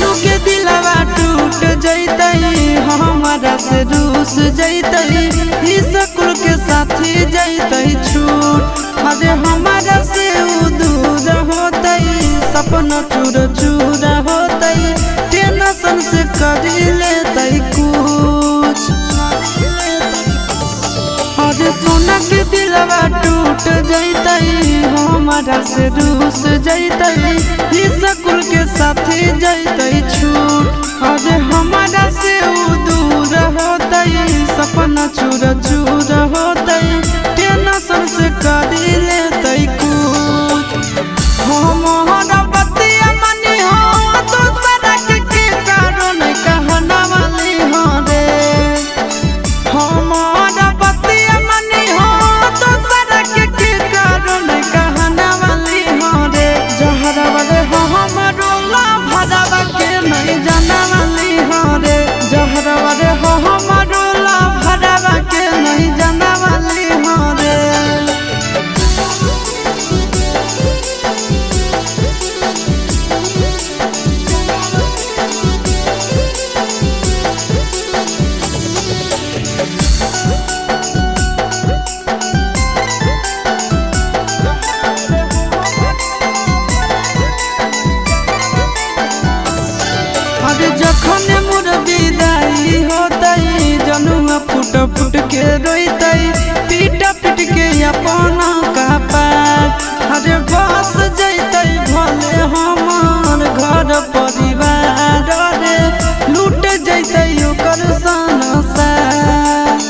सोनू के दिलवा टूट जैतई हमारा से रूस जैतई ही स्कूल के साथी जैतई छूट अरे हमारा से दूर होतई सपना चूर चूर होतई टेंशन से कर लेतई कुछ अरे सोना के दिलवा टूट जैतई हमारा से रूस जैतई ही स्कूल के साथी जैतई छूट अरे हमारा से दूर होतई सपना चूर चूर होतई टेंशन से कर लेतई कुछ हमारा बतिया मनी हो तो सड़क के कारण कहना वाली हो रे हमारा बतिया मनी हो तो सड़क के कारण कहना वाली हो रे जहरा वाले हो हमारो भरावा के नहीं जाना वाली हो रे जहरा वाले हो हमारो भरावा के नहीं जाना वाली हो रे अरे जखन मोर विदाई होतई जनुआ फुट फुट के रोतई पीट पीट के अपना कपार अरे बस जैतई भले हमार घर परिवार रे लूट जैतई ओकर संसार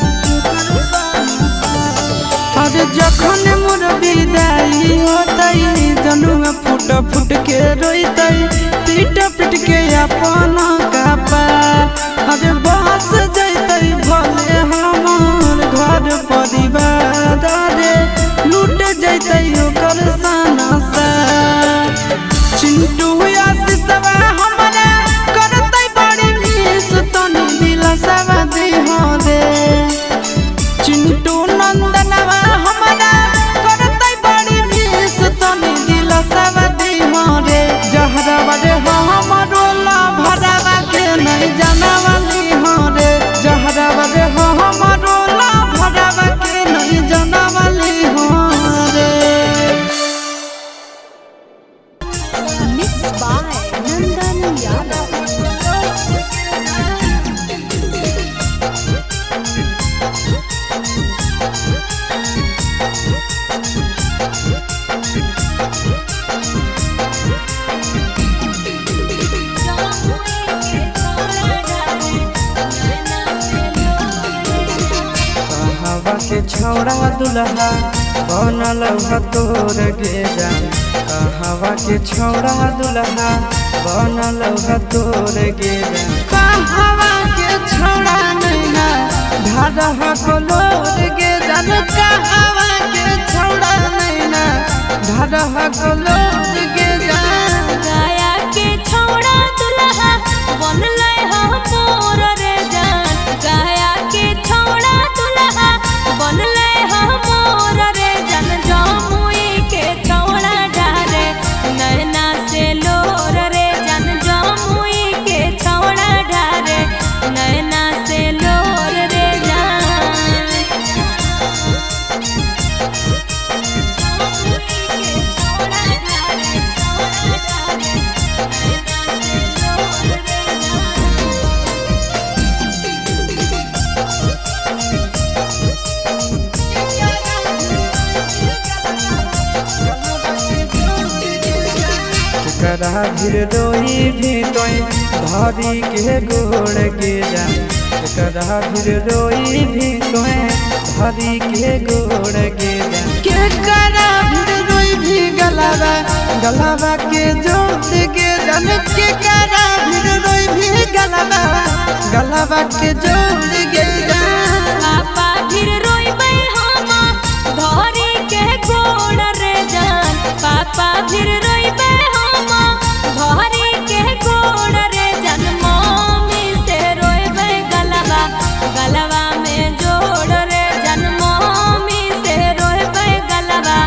अरे जखन मोर विदाई होतई जनुआ फुट फुट के रोतई पीट पीट के अपना कपार अरे बस जैतई भले हमार घर परिवार रे लूट जैतई ओकर संसार चिंटू आशीषवा हमरा करतई बड़ी मिस तनी दिल सवा दे हो रे चिंटू नंदनवा हमरा करतई बड़ी मिस तनी दिल सवा दे हो रे जहरा वाले हो हमारो भरावा के नहीं जाना वाली हो रे जहरा वाले हो हमारो भरावा के नहीं जाना वाली हो रे Mixed by Nandan Yadav. कहवा के छौड़ा दुल्हा बनल तोर गे जान कहवा के छौड़ा दुल्हा बनल तोर गे जान कहवा के छौड़ा नैना ढाढ़ा कलोर गे जान कहवा के छौड़ा नैना ढाढ़ा कलोर गे जान गाया के छौड़ा दुल्हा बनले मोर रे जान गाया के छौड़ा दुल्हा बनले मोर रे जान जमुई के छौड़ा डारे नैना से लोर रे जान जमुई के छौड़ा डारे नैना से लोर रे जान करा भीर रोई भी तोई भारी के गोड़ गे जान करा भीर रोई भी तोई भारी के गोड़ गे जान के करा भीर रोई भी गलावा गलावा के जोड़ गे जान के करा भीर रोई भी गलावा गलावा के जोड़ गे जान पापा फिर रोइबै हम धरी के गोड़ रे जान पापा फिर रोइबै हम धरी के गोड़ रे जान मम्मी से रोइबै गलवा गलवा में जोड़ रे जान मम्मी से रोइबै गलवा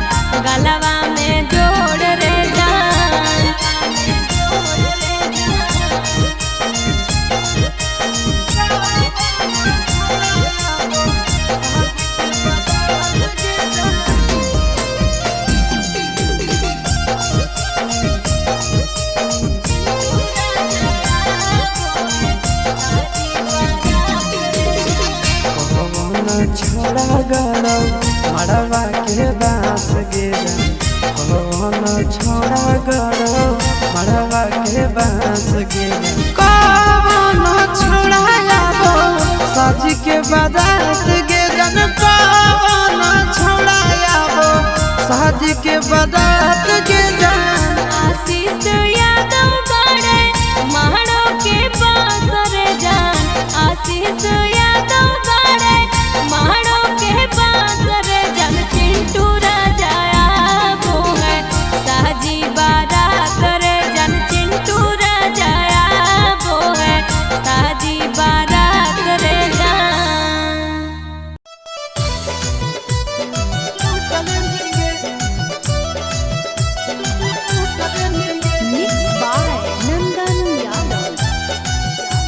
गलवा में जोड़ रे जान छोड़ा गड़ो मड़वा के बांस गिरा कौन छोड़ा गड़ो मड़वा के बांस गिरा कौन छोड़ा याबो साज के बारात गिरन कौन छोड़ा याबो साज के बारात गिरन आशीष यादव गड़े महड़ो के पास रे जान आशीष यादव गड़े महड़ो के पास रे जान चिंटू राजा वो है साजी बारात रे जान चिंटू राजा वो है साजी बारात रे जान Mixed by Nandan Yadav.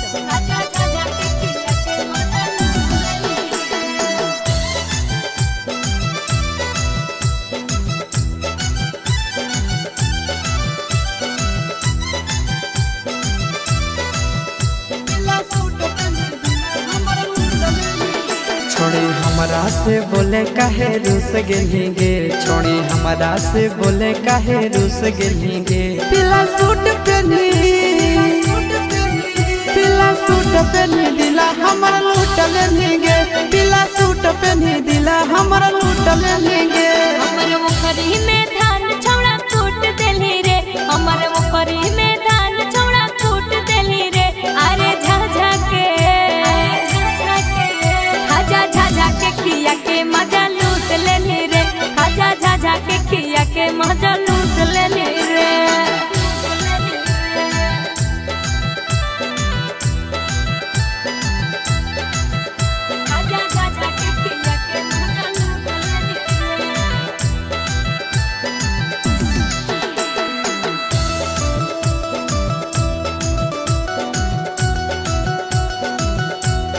छोड़ी हमरा से बोले काहे रूस गेलिगे छोड़ी हमरा से बोले काहे रूस गेलिगे पीला सूट पहनी दिला हमरा लूट लेंगे पीला सूट पहनी दिला हमरा लूट लेंगे हमर मुखरी में धान छौड़ा कूट देली रे हमर मुखरी में धान छौड़ा कूट देली रे अरे झाझा के खाजा झाझा के खिया के मजा लूट लेली रे खाजा झाझा के खिया के मजा लूट लेली रे खाजा झाझा के खिया के मजा लूट लेली रे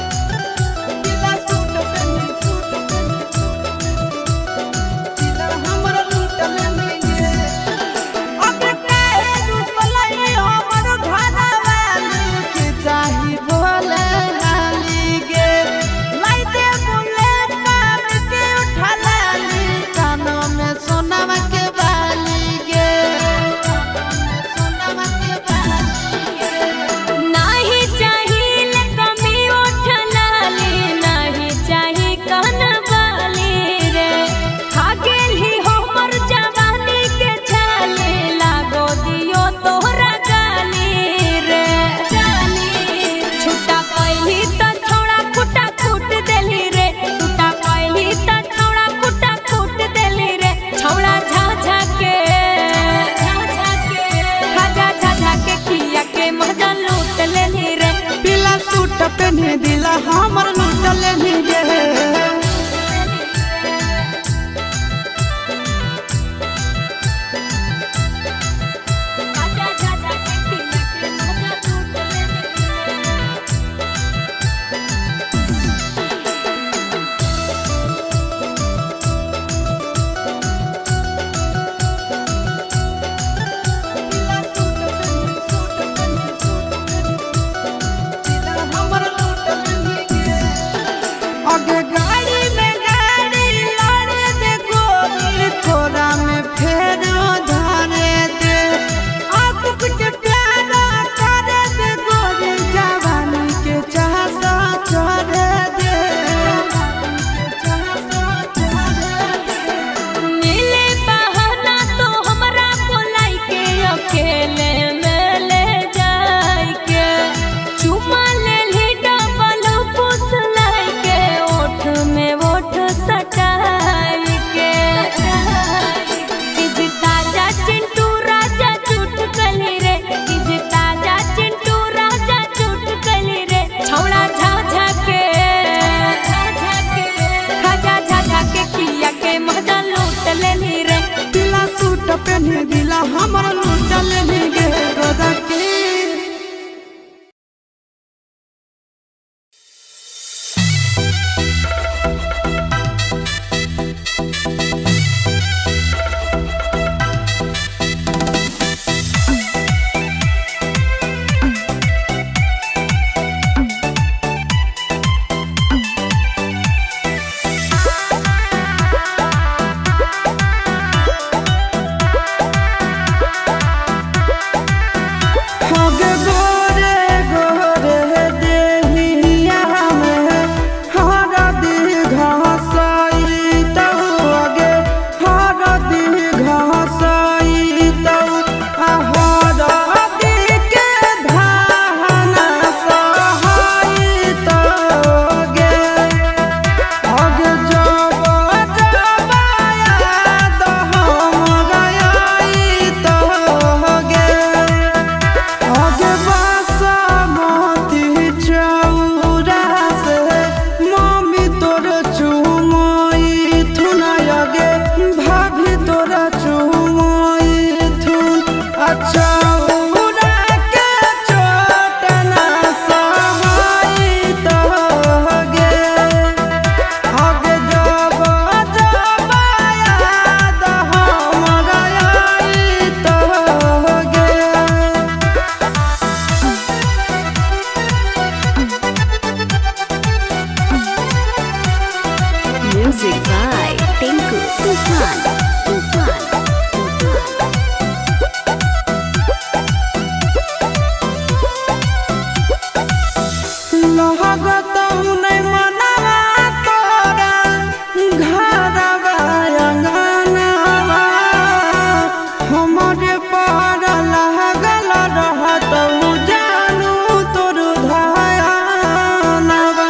पीला सूट पहनी दिला हमरा लूट लेंगे अब काहे रुपलाई हमर घरवा के चाही बोले हाली गे लाई दे बोले काम के उठा लाली कानों में सोनावा के बाली गे सोनावा के बाली गे नाही चाहिल कमी उठलाली नाही चाही कनवाली रे खा गेली हमर जवानी के छाले लागो दियो तोहरा गाली रे छुटा कैली त छौड़ा खुटा कूट देली रे छुटा कैली त छौड़ा खुटा कूट देली रे छौड़ा झाझा के खाजा झाझा के खिया के मजा लूट लेली रे पीला सूट पहनी दिला हमर लूट लेंगे खाजा झाझा के खिया के मजा लूट लेली रे आगे गाड़ी में गाड़ी लाड़े दे गोरी थोड़ा में फेर धारे दे आशिक के प्यारा करे दे गोरी जवानी के चाहता छोड़े दे मिले बहाना तो हमरा बोलाई के अकेले में ले जाई के चुमा ले ली डबल फुसलाई के ओठ में ओठ सटाई के इज ताजा चिंटू राजा चुट कली रे इज ताजा चिंटू राजा चुट कली रे छौड़ा झाझा के खाजा झाझा के खिया के मजा लूट लेली रे पीला सूट पहनी दिला हमर लूट लेंगे गोदा के Music by Tinku Tufan. लहगत नहीं मनवा तोरा घरवा अंगनवा हमरे पर लागल रहत जानू तोर धयानवा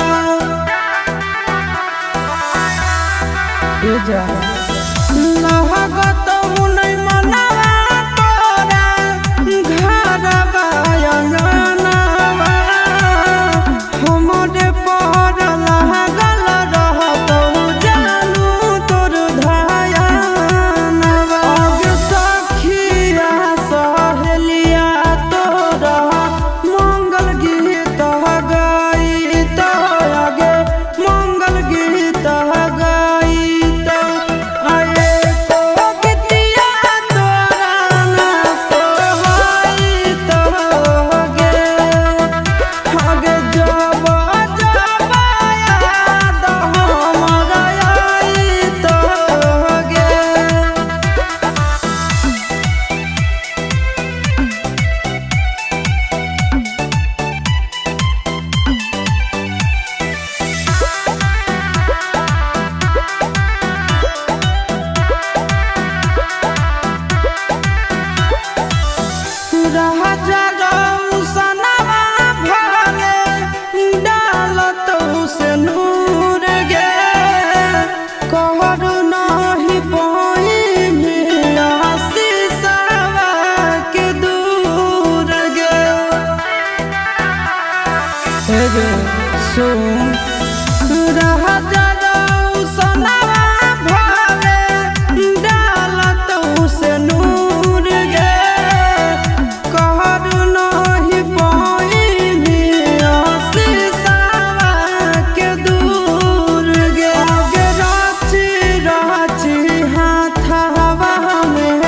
लहगत नहीं मनवा तोरा घरवा अंगनवा हमरे पर लागल रहत जानू तोर धयानवा गे सखिया सहेलिया तोरा मंगल गीत गईत आगे मंगल गीत गईत आए तो गीतिया तोरा ना सोहईत गे आगे जब याद हमरा आईत गे राजा रौसनवा भरे डालत से नूर गे कहर नहीं पाई शीशवा के दूर गे सुन राजा रौसनवा भरे डालत से नूर गे कहर नहीं पाई शीशवा के दूर गे गे राची राची हाथवा में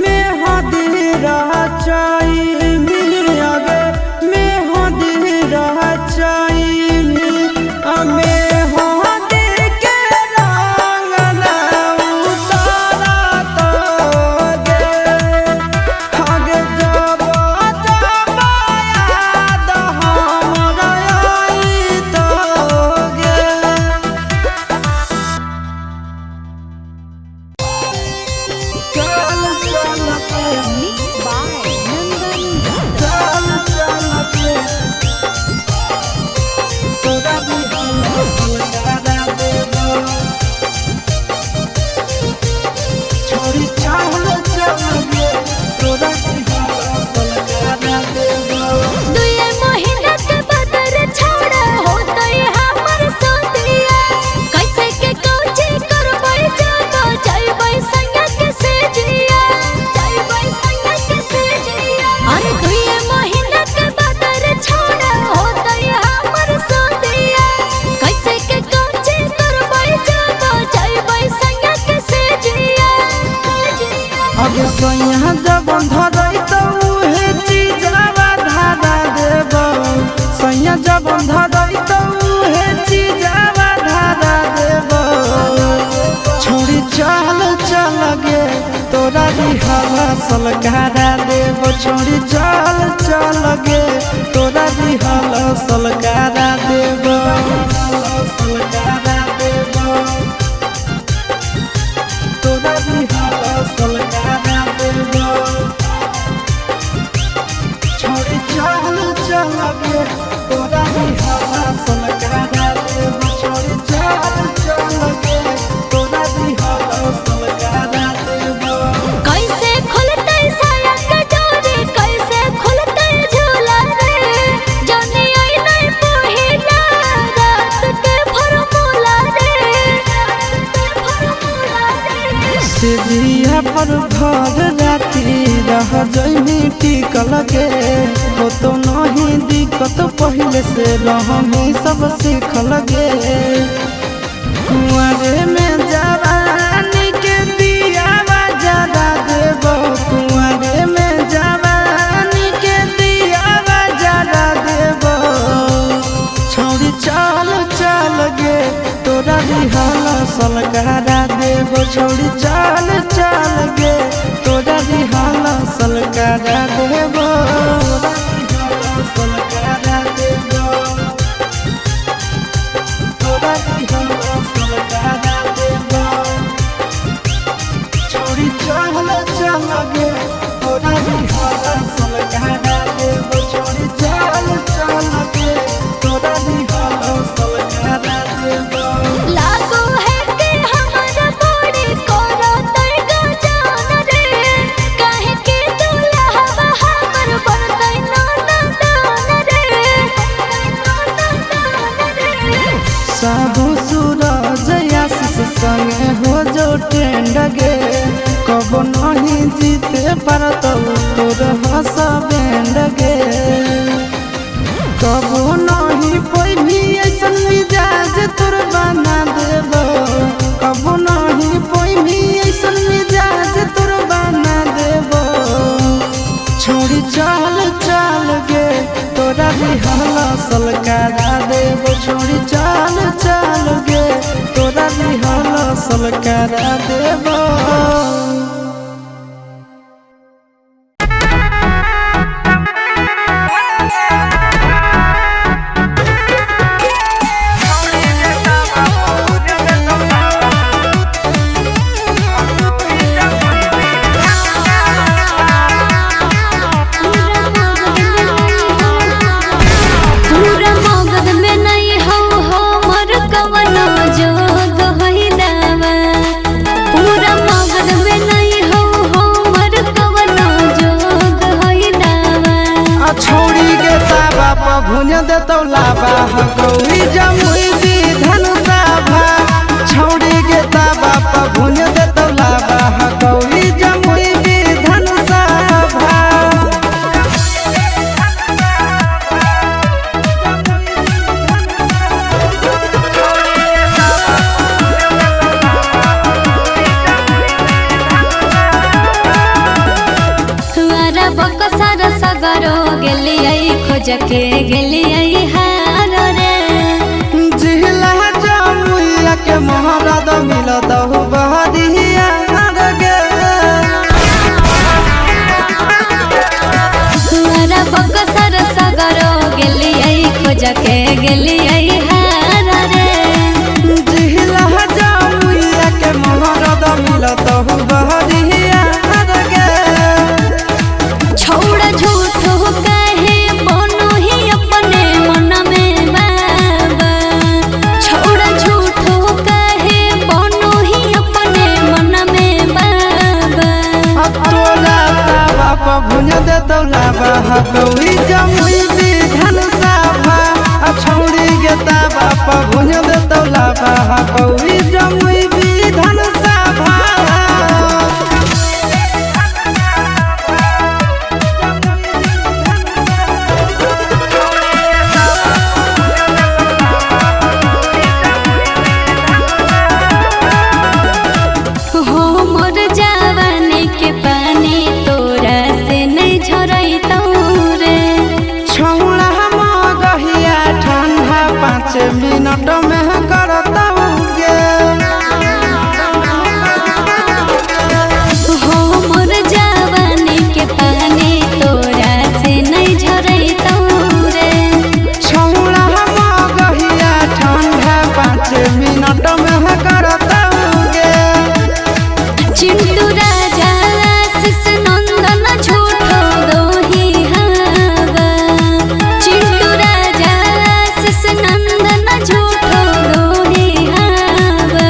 मेहदी रचाई गे मेहदी रचाई मेहदी के रंग ना उतारत गे आगे जब याद हमरा आईत गे चल चल Mixed by Nandan. चल चल तोरा भी सुलगाना देबो छोड़ी चल चल तोरा भी सुलगाना देबो दुए महीना के बदर छोड़ा होतई हमर सोतिया कैसे के कोची करबै जाबो जाइबै संग के से जिया जाइबै संग के से जिया अरे दुए महीना के बदर छोड़ा होतई हमर सोतिया कैसे के कोची करबै जाबो जाइबै संग के से जिया अब सोया जब धरई तो उहे चीजवा धारा देबो सोया जब धरई तो उहे चीजवा धारा देबो छोड़ी चल चल गे तोरा भी हवा सलगारा देबो छोड़ी चल चल गे तोरा भी हवा सलगारा देबो सलगारा देबो तोरा भी हवा सलगारा देबो छोड़ी चल चल गे तोरा भी हवा सलगारा देबो छोड़ी चल चल गे तोरा भी हवा सलगारा देबो कैसे खुलतै साया के डोरी कैसे खुलतै झूला रे जाने आई नहीं पहिला रात के फॉर्मूला रे सिजिया पर घर राती रह जइनी टिकल गे हो तो नहीं दिक्कत पहले से रहमी सब सीखल गे कुंवारे में जवानी के दिया जरा देबो कुंवारे में जवानी के दिया जरा देबो छौरी चल चल गे तोरा भी हाला हसल करा देबो छोड़ी चाल चाल गे तोरा दिहल हसल करा देबो छोड़ी चाल चाल गे तोरा दिहल हसल करा देबो छोड़ी चाल चाल गे तोरा दिहल हसल करा देबो लागो है के हमरा बड़ी कोरा तैगा जान रे काहे के दुल्हा हमर बनतै नाना दान रे साधु सूरज आशीष संगे हो जो ट्रेंड गे कबो नहीं जीते पारतौ तोर हसबैंड गे कबो नहीं पैभी ऐसन मिजाज तोर बना देबो कबो नहीं पैभी ऐसन मिजाज तोर बना देबो छोड़ी चाल चाल गे तोरा दिहल हसल करा देबो छोड़ी चाल चाल गे तोरा दिहल हसल करा देबो पूरा मगध में नहीं हो हमर कवनो जोग होइलावा पूरा मगध में नहीं हो हमर कवनो जोग होइलावा छोड़ी गे ताबा प भुज देतौ लाबा हकौरी जमुई विधान सभा छोड़ी गे ताबा प भुज देतौ लाबा हकौरी जमुई विधान सभा तुआरा बकसर सगरो गेलियै खोज के गेलियै हार रे जिहला जमुइया के महाराज मिलतौ बहरिया गे तुआरा बकसर सगरो गेलियै खोज के गेलियै हार रे जिहला जमुइया के महाराज मिलतौ बहरिया गे छोड़ झूठो कहे बनो ही अपने मन में बाबा छोड़ झूठो कहे बनो ही अपने मन में बाबा तोरा ताबा प भुज देतौ लाबा हकौरी जमुई विधान सभा छोड़ी गे ताबा प भुज देतौ लाबा हकौरी जमुई विधान सभा हो मोर जवानी के पानी तोरा से नहीं झरैतौ रे छौड़ा मगहिया ठंडा 5 मिनट में करतौ गे हो मोर जवानी के पानी तोरा से नहीं झरैतौ रे छौड़ा मगहिया ठंडा 5 मिनट में करतौ गे चिंटू राजा आशीष नंदन झूठो दोही हवा चिंटू राजा आशीष नंदन झूठो दोही हवा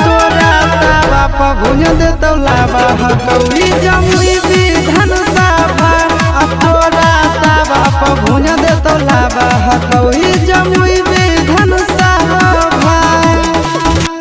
तोरा ताबा प भुज देतौ लाबा हकौरी जमुई विधान सभा तोरा ताबा प भुज देतौ लाबा हकौरी